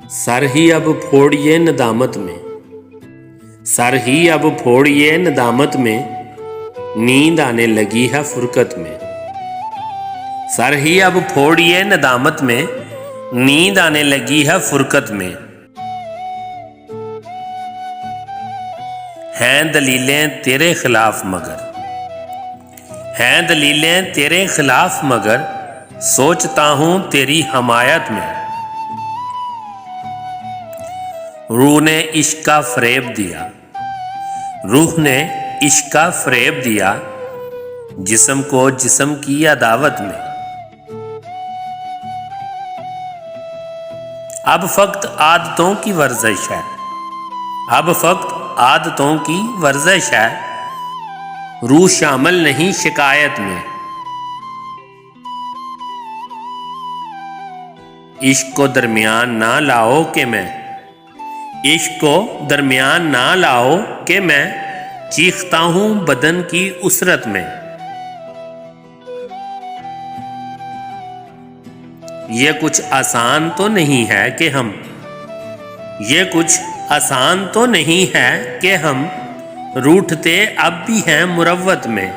Sir ही अब फोड़िए नदामत में, sir ही अब फोड़िए नदामत में, नींद आने लगी है फुरकत में। सर ही अब फोड़िए नदामत में, नींद आने लगी है फुरकत में। हैं दलीलें तेरे खिलाफ मगर, हैं दलीलें तेरे खिलाफ मगर, सोचता हूं तेरी हमायत में। रूह ने इश्क का फरेब दिया, रूह ने इश्क का फरेब दिया, जिस्म को जिस्म की अदावत में। अब फक्त आदतों की वर्जिश है, अब फक्त आदतों की वर्जिश है, रूह शामिल नहीं शिकायत में। इश्क को दरमियान ना लाओ कि मैं, इश्क को दरमियान ना लाओ कि मैं चीखता हूं बदन की उसरत में। ये कुछ आसान तो नहीं है कि हम, ये कुछ आसान तो नहीं है कि हम रूठते अब भी हैं मुरव्वत में।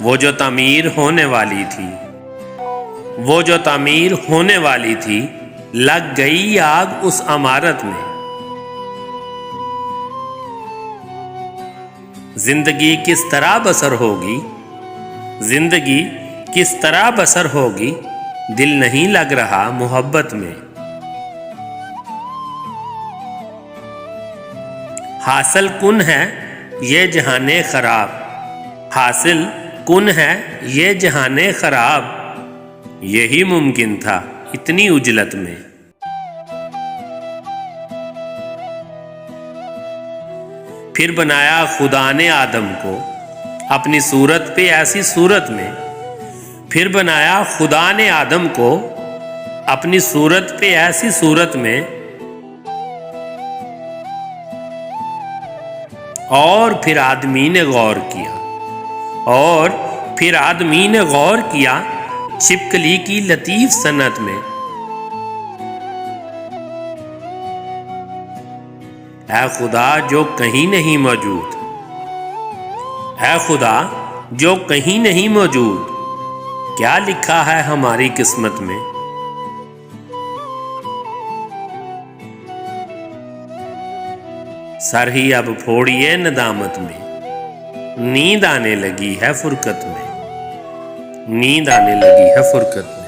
वो जो तामीर होने वाली थी, वो जो तामीर होने वाली थी, लग गई आग उस इमारत में। जिंदगी किस तरह बसर होगी, जिंदगी किस तरह बसर होगी, दिल नहीं लग रहा मोहब्बत में। हासिल कुन है ये जहाने खराब, हासिल कुन है ये जहाने खराब, यही मुमकिन था इतनी उजलत में। फिर बनाया खुदा ने आदम को अपनी सूरत पे ऐसी सूरत में, फिर बनाया खुदा ने आदम को अपनी सूरत पे ऐसी सूरत में। और फिर आदमी ने गौर किया, और फिर आदमी ने गौर किया छिपकली की लतीफ सनत में। ऐ खुदा जो कहीं नहीं मौजूद, ऐ खुदा जो कहीं नहीं मौजूद, क्या लिखा है हमारी किस्मत में। सर ही अब फोड़िए नदामत में, नींद आने लगी है फुरकत में, नींद आने लगी है फुरकत में।